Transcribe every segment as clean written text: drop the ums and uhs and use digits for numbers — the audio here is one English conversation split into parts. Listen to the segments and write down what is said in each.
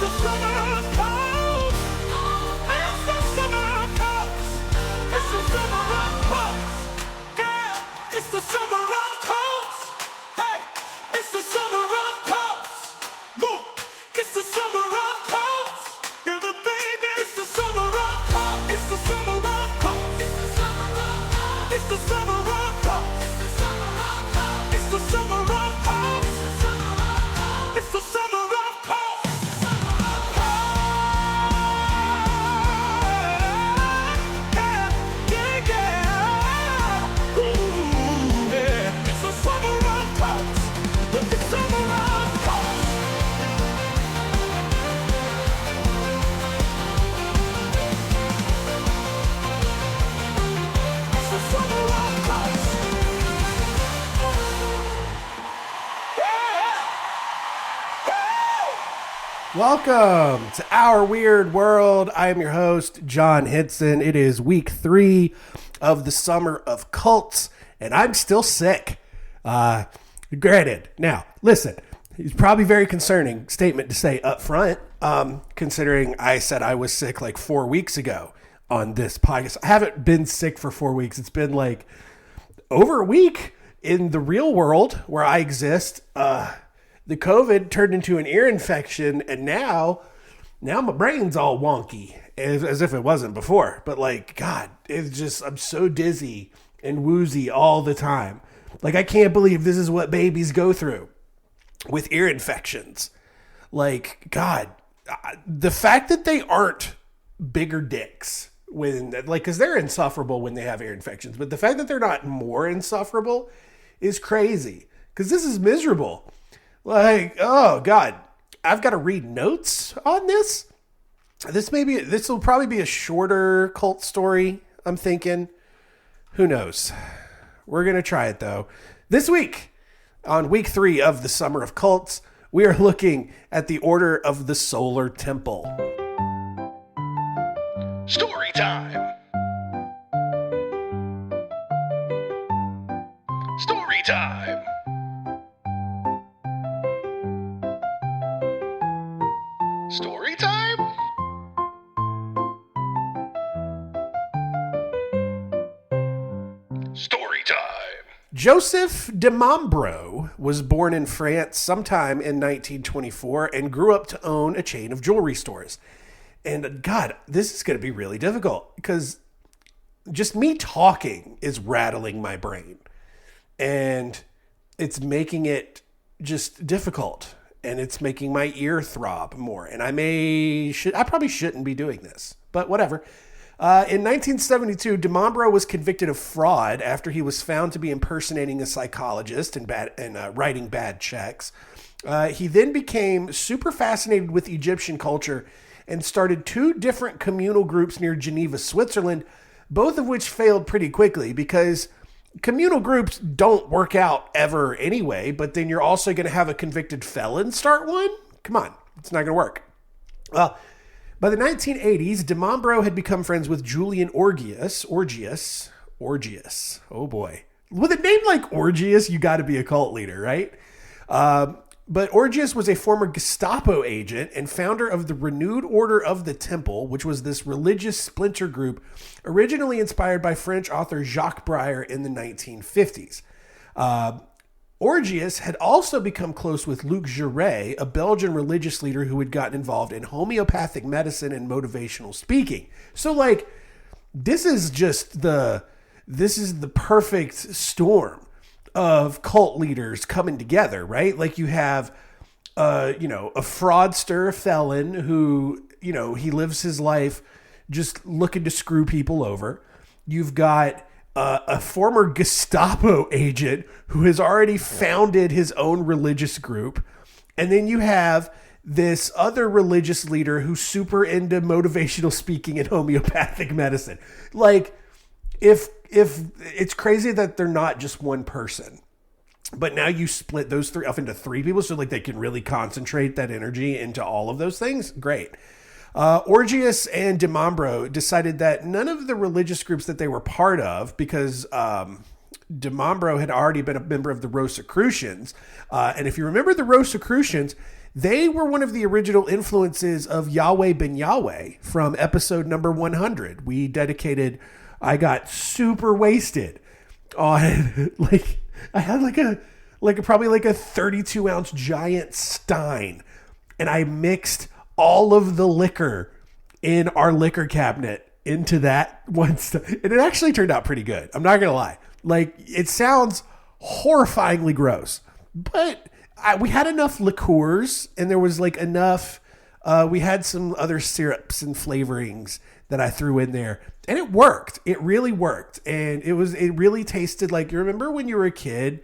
the summer of cold. It's the summer of cold. It's the summer of cold. Yeah, it's the summer of cold. Hey, it's the summer of cold. Look, it's the summer of cold. Yeah, the baby. It's the summer of cold. It's the summer of cold. It's the summer of cold. It's the summer of cold. It's the summer of cold. It's the summer of cold. Yeah, yeah. Ooh, yeah. It's the summer of cold. It's the summer of cold. It's the summer of cold. Welcome to Our Weird World. I am your host, John Henson. It is week 3 of the Summer of Cults, and I'm still sick. Granted, now, listen, it's probably a very concerning statement to say up front, considering I said I was sick like 4 weeks ago on this podcast. I haven't been sick for 4 weeks. It's been like over a week in the real world where I exist. The COVID turned into an ear infection, and now my brain's all wonky, as if it wasn't before. But like, God, it's just, I'm so dizzy and woozy all the time. Like, I can't believe this is what babies go through with ear infections. Like, God, the fact that they aren't bigger dicks when, like, because they're insufferable when they have ear infections, but the fact that they're not more insufferable is crazy, because this is miserable. Like, oh God, I've got to read notes on this. This will probably be a shorter cult story, I'm thinking. Who knows? We're going to try it though. This week, on week 3 of the Summer of Cults, we are looking at the Order of the Solar Temple. Story time. Story time. Story time? Story time. Joseph de Mombro was born in France sometime in 1924 and grew up to own a chain of jewelry stores. And God, this is going to be really difficult because just me talking is rattling my brain. And it's making it just difficult. And it's making my ear throb more. And I probably shouldn't be doing this, but whatever. In 1972, de Mombro was convicted of fraud after he was found to be impersonating a psychologist and writing bad checks. He then became super fascinated with Egyptian culture and started 2 different communal groups near Geneva, Switzerland, both of which failed pretty quickly because communal groups don't work out ever anyway, but then you're also going to have a convicted felon start one? Come on, it's not going to work. Well, by the 1980s, de Mombro had become friends with Julian Orgius. Oh boy. With a name like Orgius, you got to be a cult leader, right? But Orgius was a former Gestapo agent and founder of the Renewed Order of the Temple, which was this religious splinter group originally inspired by French author Jacques Brier in the 1950s. Orgius had also become close with Luc Jouret, a Belgian religious leader who had gotten involved in homeopathic medicine and motivational speaking. So, like, this is the perfect storm of cult leaders coming together, right? Like, you have, a fraudster felon who, he lives his life just looking to screw people over. You've got a former Gestapo agent who has already founded his own religious group. And then you have this other religious leader who's super into motivational speaking and homeopathic medicine. Like, if it's crazy that they're not just one person, but now you split those 3 up into 3 people so like they can really concentrate that energy into all of those things. Great. Orgius and de Mombro decided that none of the religious groups that they were part of, because de Mombro had already been a member of the Rosicrucians. And if you remember the Rosicrucians, They were one of the original influences of Yahweh Ben Yahweh from episode number 100. I got super wasted on I had probably like a 32 ounce giant stein, and I mixed all of the liquor in our liquor cabinet into that one stuff. And it actually turned out pretty good. I'm not going to lie. Like, it sounds horrifyingly gross, but we had enough liqueurs, and there was like enough, we had some other syrups and flavorings that I threw in there, and it worked. It really worked. And it really tasted like, you remember when you were a kid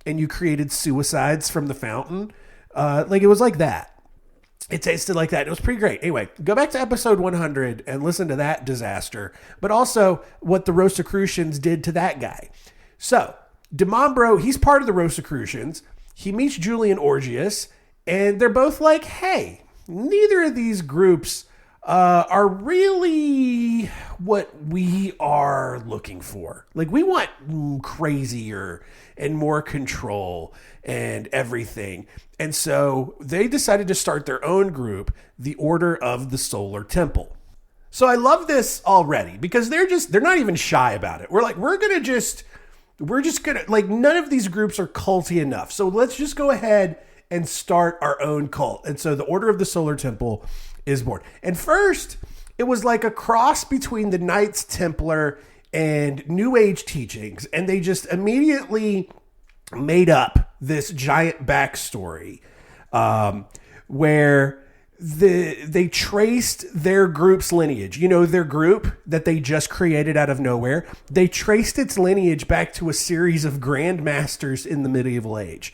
and you created suicides from the fountain? It was like that. It tasted like that. It was pretty great. Anyway, go back to episode 100 and listen to that disaster, but also what the Rosicrucians did to that guy. So, Demambro, he's part of the Rosicrucians. He meets Julian Orgius, and they're both like, hey, neither of these groups are really what we are looking for. Like, we want crazier and more control and everything. And so they decided to start their own group, the Order of the Solar Temple. So I love this already because they're not even shy about it. We're just gonna, like, none of these groups are culty enough. So let's just go ahead and start our own cult. And so the Order of the Solar Temple is born. And first, it was like a cross between the Knights Templar and New Age teachings. And they just immediately made up this giant backstory where they traced their group's lineage. You know, their group that they just created out of nowhere. They traced its lineage back to a series of grand masters in the medieval age.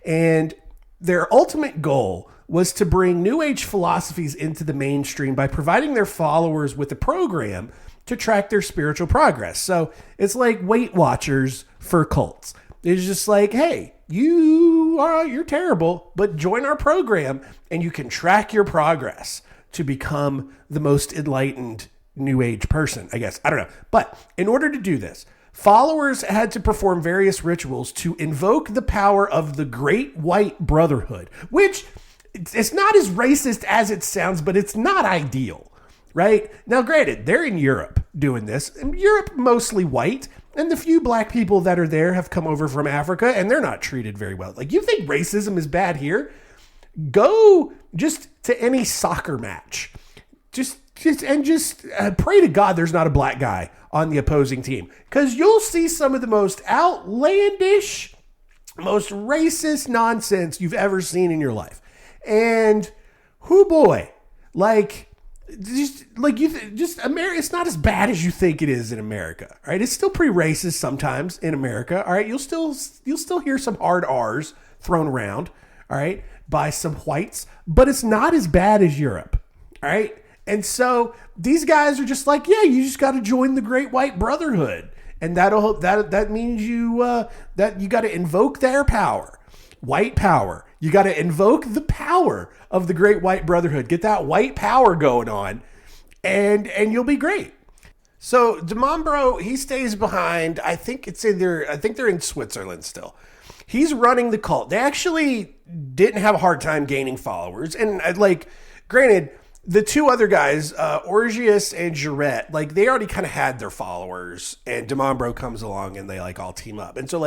And their ultimate goal was to bring New Age philosophies into the mainstream by providing their followers with a program to track their spiritual progress. So it's like Weight Watchers for cults. It's just like, hey, you're terrible, but join our program and you can track your progress to become the most enlightened New Age person, I guess. I don't know. But in order to do this, followers had to perform various rituals to invoke the power of the Great White Brotherhood, which it's not as racist as it sounds, but it's not ideal, right? Now, granted, they're in Europe doing this, and Europe mostly white, and the few black people that are there have come over from Africa, and they're not treated very well. Like, you think racism is bad here? Go just to any soccer match. Just pray to God there's not a black guy on the opposing team, because you'll see some of the most outlandish, most racist nonsense you've ever seen in your life. And whoo boy, America, it's not as bad as you think it is in America, right? It's still pretty racist sometimes in America, all right? You'll still hear some hard R's thrown around, all right, by some whites, but it's not as bad as Europe, all right? And so these guys are just like, yeah, you just got to join the Great White Brotherhood, and that means you got to invoke their power, white power. You got to invoke the power of the Great White Brotherhood. Get that white power going on, and you'll be great. So Demambro, he stays behind. I think they're in Switzerland still. He's running the cult. They actually didn't have a hard time gaining followers. And granted, the two other guys, Orgius and Jarrett, they already kind of had their followers, and Demambro comes along and they all team up. And so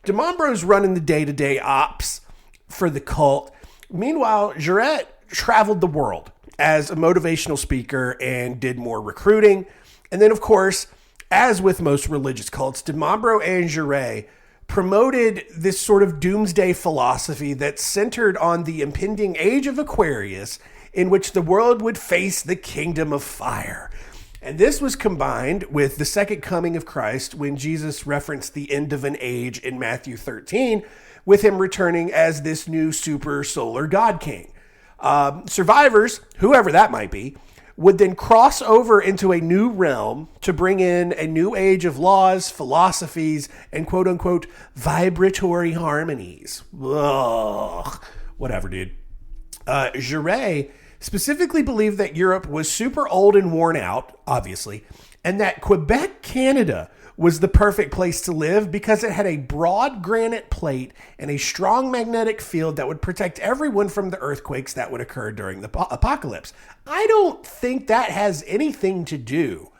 Demambro's running the day-to-day ops for the cult. Meanwhile, Jarrett traveled the world as a motivational speaker and did more recruiting. And then, of course, as with most religious cults, Demambro and Jarrett promoted this sort of doomsday philosophy that centered on the impending age of Aquarius, in which the world would face the kingdom of fire. And this was combined with the second coming of Christ, when Jesus referenced the end of an age in Matthew 13, with him returning as this new super solar God king. Survivors, whoever that might be, would then cross over into a new realm to bring in a new age of laws, philosophies, and quote unquote vibratory harmonies. Ugh. Whatever, dude. Jarret specifically believed that Europe was super old and worn out, obviously, and that Quebec, Canada was the perfect place to live because it had a broad granite plate and a strong magnetic field that would protect everyone from the earthquakes that would occur during the apocalypse. I don't think that has anything to do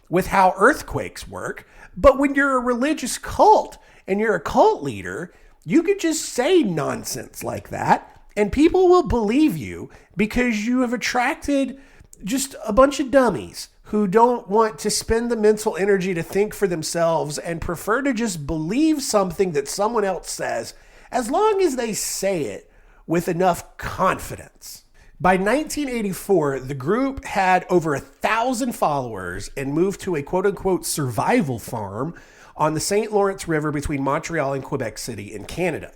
with how earthquakes work, but when you're a religious cult and you're a cult leader, you could just say nonsense like that and people will believe you because you have attracted just a bunch of dummies who don't want to spend the mental energy to think for themselves and prefer to just believe something that someone else says, as long as they say it with enough confidence. By 1984, the group had over 1,000 followers and moved to a quote-unquote survival farm on the St. Lawrence River between Montreal and Quebec City in Canada.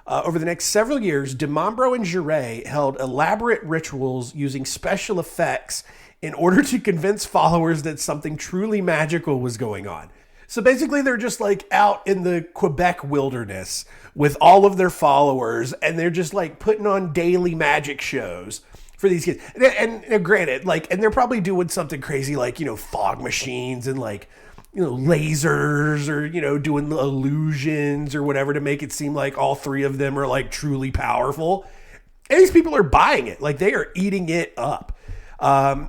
Over the next several years, Dimambro and Giray held elaborate rituals using special effects in order to convince followers that something truly magical was going on. So basically, they're just like out in the Quebec wilderness with all of their followers, and they're just like putting on daily magic shows for these kids. And granted, like, and they're probably doing something crazy like, fog machines and like, lasers or, doing illusions or whatever to make it seem like all three of them are like truly powerful. And these people are buying it. Like, they are eating it up.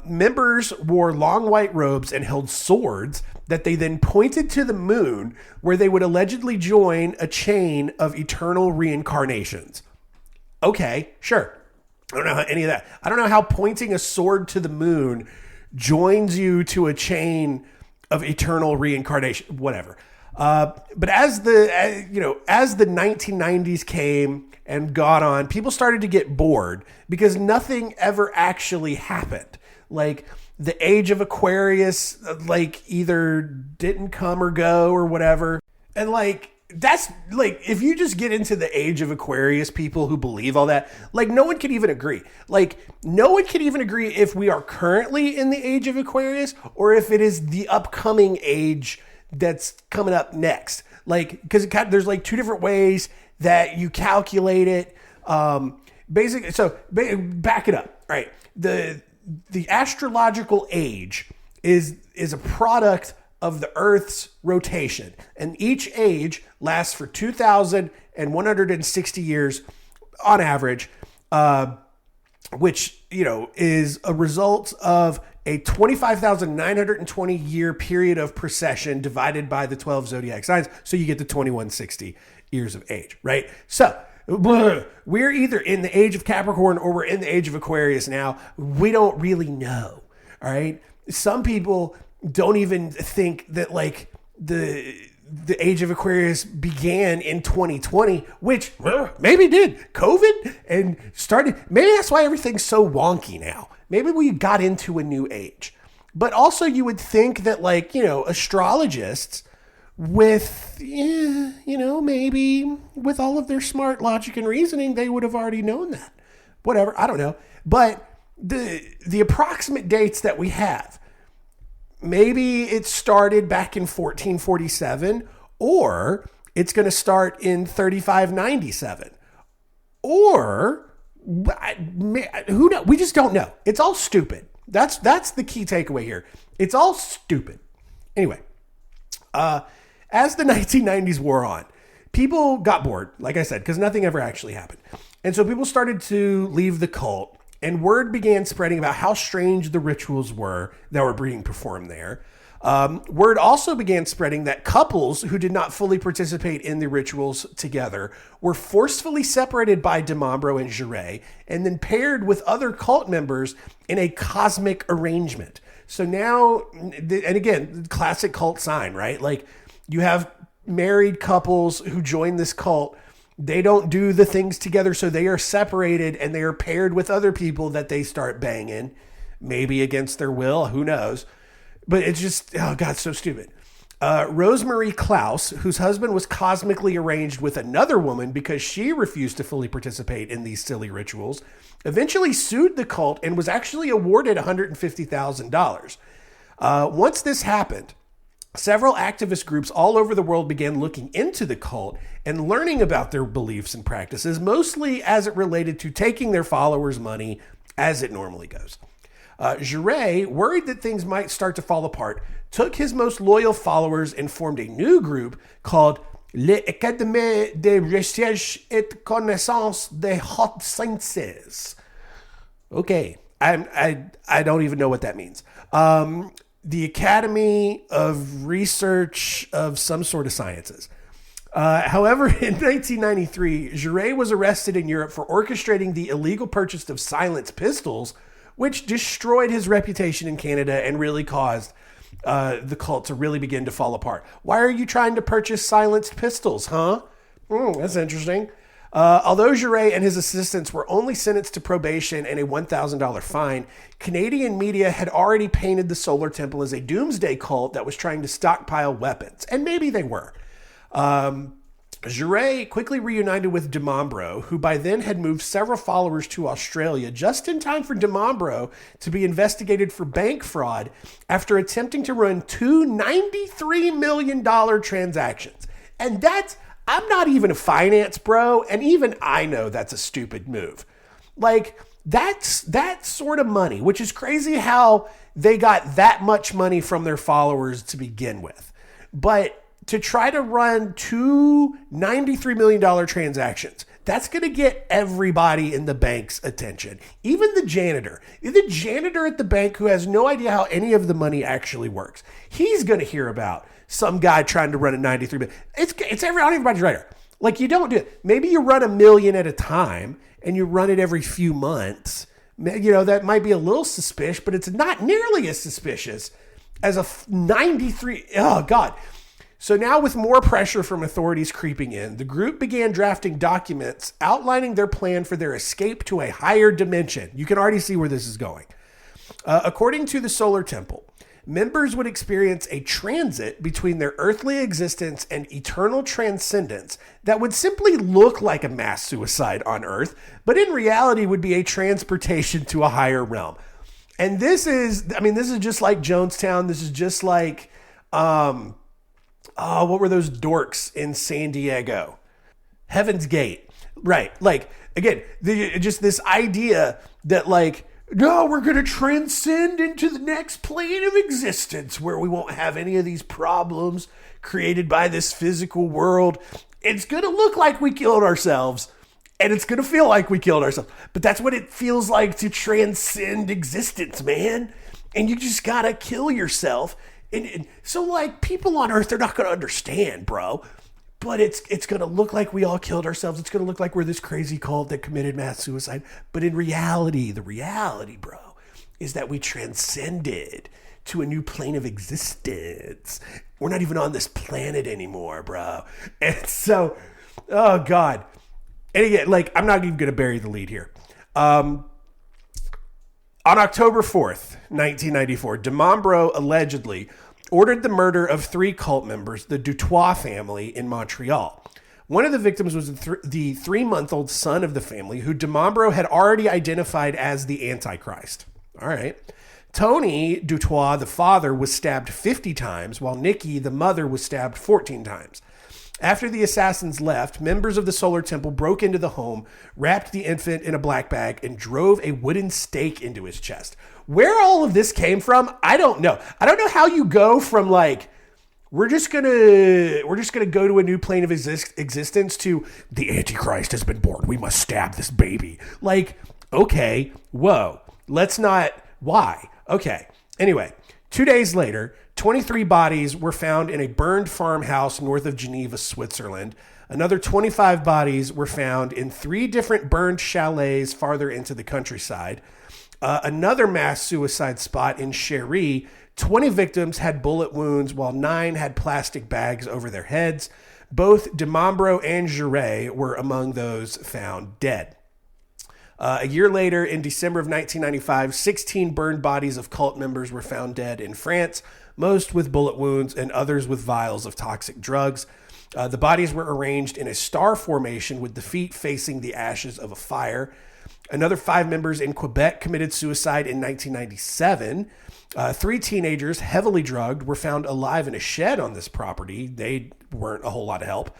Members wore long white robes and held swords that they then pointed to the moon, where they would allegedly join a chain of eternal reincarnations. Okay, sure. I don't know how any of that. I don't know how pointing a sword to the moon joins you to a chain of eternal reincarnation, whatever. But as the 1990s came and got on, people started to get bored because nothing ever actually happened. Like, the age of Aquarius, like, either didn't come or go or whatever. And like, that's like, if you just get into the age of Aquarius, people who believe all that, like, no one can even agree. Like, no one can even agree if we are currently in the age of Aquarius or if it is the upcoming age that's coming up next. Like, because there's like two different ways that you calculate it. Basically, so back it up, right? The astrological age is a product of the Earth's rotation, and each age lasts for 2,160 years on average, which is a result of a 25,920 year period of precession divided by the 12 zodiac signs, so you get the 2160 years of age, right? So we're either in the age of Capricorn or we're in the age of Aquarius now. We don't really know. All right. Some people don't even think that like the age of Aquarius began in 2020, which maybe did. COVID and started. Maybe that's why everything's so wonky now. Maybe we got into a new age. But also you would think that like, astrologists with, maybe with all of their smart logic and reasoning, they would have already known that. Whatever, I don't know. But the approximate dates that we have, maybe it started back in 1447, or it's going to start in 3597, or who knows? We just don't know. It's all stupid. That's the key takeaway here. It's all stupid. Anyway, as the 1990s wore on, people got bored, like I said, because nothing ever actually happened. And so people started to leave the cult, and word began spreading about how strange the rituals were that were being performed there. Word also began spreading that couples who did not fully participate in the rituals together were forcefully separated by Dimambro and Giray and then paired with other cult members in a cosmic arrangement. So now, and again, classic cult sign, right? Like, you have married couples who join this cult. They don't do the things together, so they are separated and they are paired with other people that they start banging, maybe against their will, who knows? But it's just, oh God, so stupid. Rosemarie Klaus, whose husband was cosmically arranged with another woman because she refused to fully participate in these silly rituals, eventually sued the cult and was actually awarded $150,000. Once this happened, several activist groups all over the world began looking into the cult and learning about their beliefs and practices, mostly as it related to taking their followers' money, as it normally goes. Jouret, worried that things might start to fall apart, took his most loyal followers and formed a new group called l'Académie de Recherche et Connaissance des Hautes Sciences. Okay, I don't even know what that means. The Academy of Research of some sort of sciences. However, in 1993, Jouret was arrested in Europe for orchestrating the illegal purchase of silenced pistols, which destroyed his reputation in Canada and really caused the cult to really begin to fall apart. Why are you trying to purchase silenced pistols, huh? That's interesting. Although Jouret and his assistants were only sentenced to probation and a $1,000 fine, Canadian media had already painted the Solar Temple as a doomsday cult that was trying to stockpile weapons. And maybe they were. Jouret quickly reunited with de Montbro, who by then had moved several followers to Australia just in time for de Montbro to be investigated for bank fraud after attempting to run two $93 million transactions. And I'm not even a finance bro, and even I know that's a stupid move. Like, that's that sort of money, which is crazy how they got that much money from their followers to begin with. But to try to run two $93 million transactions, that's going to get everybody in the bank's attention. Even the janitor at the bank who has no idea how any of the money actually works. He's going to hear about some guy trying to run a $93 million. It's on everybody's radar. Like, you don't do it. Maybe you run $1 million at a time and you run it every few months. You know, that might be a little suspicious, but it's not nearly as suspicious as a 93. Oh, God. So now, with more pressure from authorities creeping in, the group began drafting documents outlining their plan for their escape to a higher dimension. You can already see where this is going. According to the Solar Temple, members would experience a transit between their earthly existence and eternal transcendence that would simply look like a mass suicide on Earth, but in reality would be a transportation to a higher realm. And this is just like Jonestown. This is just like, what were those dorks in San Diego? Heaven's Gate. Right. Like, again, just this idea that, like, no, we're going to transcend into the next plane of existence where we won't have any of these problems created by this physical world. It's going to look like we killed ourselves, and it's going to feel like we killed ourselves. But that's what it feels like to transcend existence, man. And you just got to kill yourself. And so, like, people on Earth, they're not going to understand, bro. But it's going to look like we all killed ourselves. It's going to look like we're this crazy cult that committed mass suicide. But in reality, the reality, bro, is that we transcended to a new plane of existence. We're not even on this planet anymore, bro. And so, oh, God. And again, like, I'm not even going to bury the lead here. On October 4th, 1994, de Montbro allegedly ordered the murder of 3 cult members, the Dutoit family in Montreal. One of the victims was the 3-month-old son of the family, who de Montbro had already identified as the Antichrist. All right. Tony Dutoit, the father, was stabbed 50 times, while Nikki, the mother, was stabbed 14 times. After the assassins left, members of the Solar Temple broke into the home, wrapped the infant in a black bag, and drove a wooden stake into his chest. Where all of this came from, I don't know. I don't know how you go from, like, we're just gonna go to a new plane of existence to the Antichrist has been born. We must stab this baby. Like, okay, whoa. Let's not. Why? Okay. Anyway, 2 days later, 23 bodies were found in a burned farmhouse north of Geneva, Switzerland. Another 25 bodies were found in 3 different burned chalets farther into the countryside. Another mass suicide spot in Chery, 20 victims had bullet wounds, while 9 had plastic bags over their heads. Both de Montbro and Jouret were among those found dead. A year later, in December of 1995, 16 burned bodies of cult members were found dead in France, most with bullet wounds and others with vials of toxic drugs. The bodies were arranged in a star formation with the feet facing the ashes of a fire. Another 5 members in Quebec committed suicide in 1997. 3 teenagers, heavily drugged, were found alive in a shed on this property. They weren't a whole lot of help.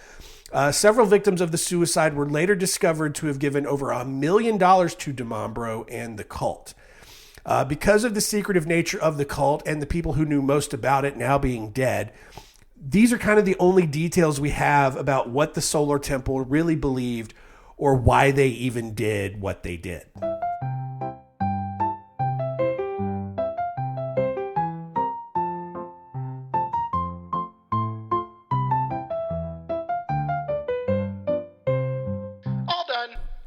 Several victims of the suicide were later discovered to have given over $1 million to de Montbro and the cult. Because of the secretive nature of the cult and the people who knew most about it now being dead, these are kind of the only details we have about what the Solar Temple really believed or why they even did what they did.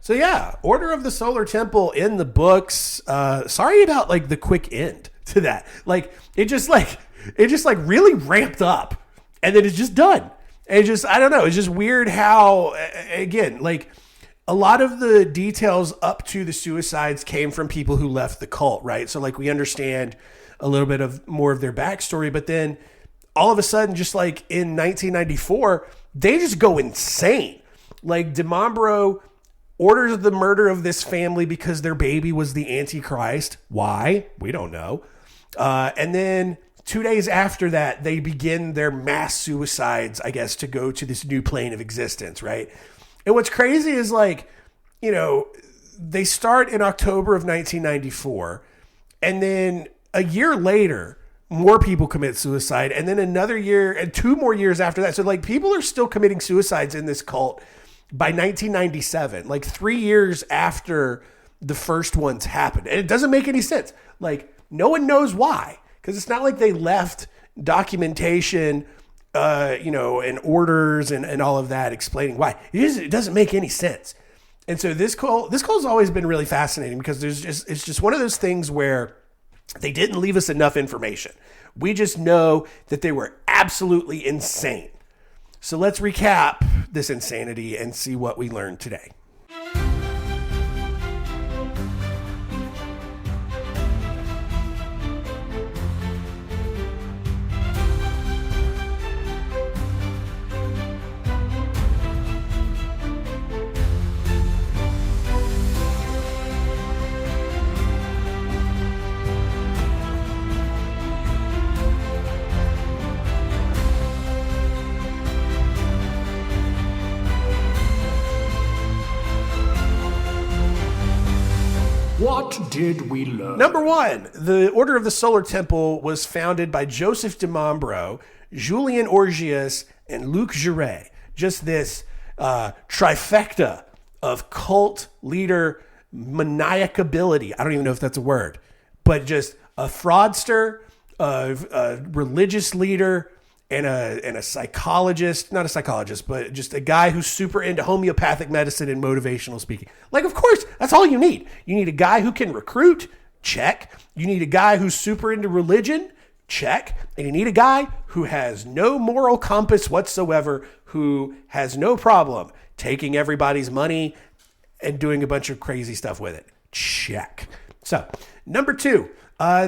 So yeah, Order of the Solar Temple in the books. Sorry about like the quick end to that. Like it just really ramped up and then it's just done. And I don't know. It's just weird how, again, like a lot of the details up to the suicides came from people who left the cult, right? So like we understand a little bit of more of their backstory, but then all of a sudden, just like in 1994, they just go insane. Like DeMambro orders the murder of this family because their baby was the Antichrist. Why? We don't know. And then 2 days after that, they begin their mass suicides, I guess, to go to this new plane of existence, right? And what's crazy is like, you know, they start in October of 1994, and then a year later, more people commit suicide, and then another year and 2 more years after that. So like people are still committing suicides in this cult by 1997, like 3 years after the first ones happened. And it doesn't make any sense. Like no one knows why, because it's not like they left documentation, and orders and all of that explaining why. It doesn't make any sense. And so this cult has always been really fascinating because it's just one of those things where they didn't leave us enough information. We just know that they were absolutely insane. So let's recap this insanity and see what we learned today. What did we learn? Number 1, the Order of the Solar Temple was founded by Joseph DeMambro, Julian Orgias, and Luc Jouret. Just this trifecta of cult leader maniacability. I don't even know if that's a word, but just a fraudster, a religious leader, and a psychologist, not a psychologist, but just a guy who's super into homeopathic medicine and motivational speaking. Like, of course, that's all you need. You need a guy who can recruit, check. You need a guy who's super into religion, check. And you need a guy who has no moral compass whatsoever, who has no problem taking everybody's money and doing a bunch of crazy stuff with it. Check. So, number 2,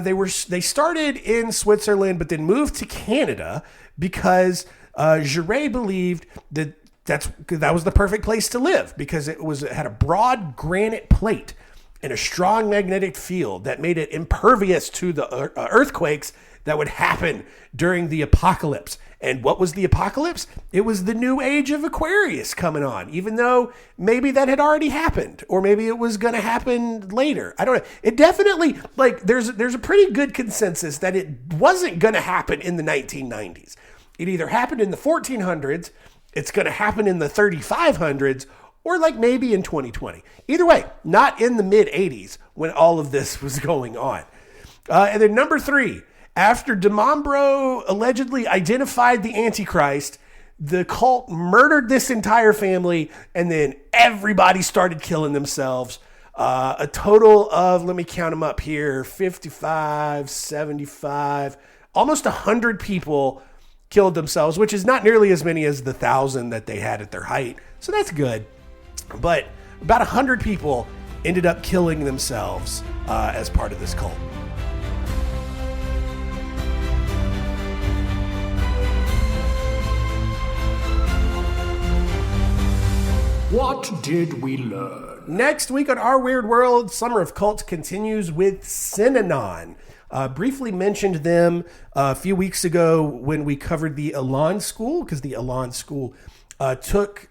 they started in Switzerland, but then moved to Canada because Jouret believed that that was the perfect place to live because it had a broad granite plate and a strong magnetic field that made it impervious to the earthquakes that would happen during the apocalypse. And what was the apocalypse? It was the new age of Aquarius coming on, even though maybe that had already happened, or maybe it was going to happen later. I don't know. It definitely, like, there's a pretty good consensus that it wasn't going to happen in the 1990s. It either happened in the 1400s, it's going to happen in the 3500s, or like maybe in 2020. Either way, not in the mid 80s when all of this was going on. And then number 3, after DeMambro allegedly identified the Antichrist, the cult murdered this entire family, and then everybody started killing themselves. A total of, let me count them up here, 55, 75, almost 100 people killed themselves, which is not nearly as many as the 1,000 that they had at their height. So that's good. But about 100 people ended up killing themselves as part of this cult. What did we learn? Next week on Our Weird World, Summer of Cults continues with Synanon. Briefly mentioned them a few weeks ago when we covered the Elan School, because the Elan School took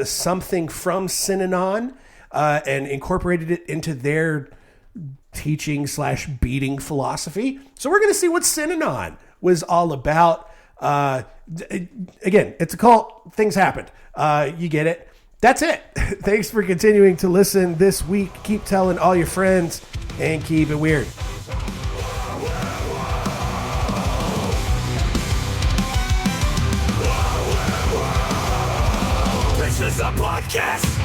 something from Synanon and incorporated it into their teaching slash beating philosophy. So we're going to see what Synanon was all about. Again, it's a cult. Things happened. You get it. That's it. Thanks for continuing to listen this week. Keep telling all your friends and keep it weird. This is a podcast.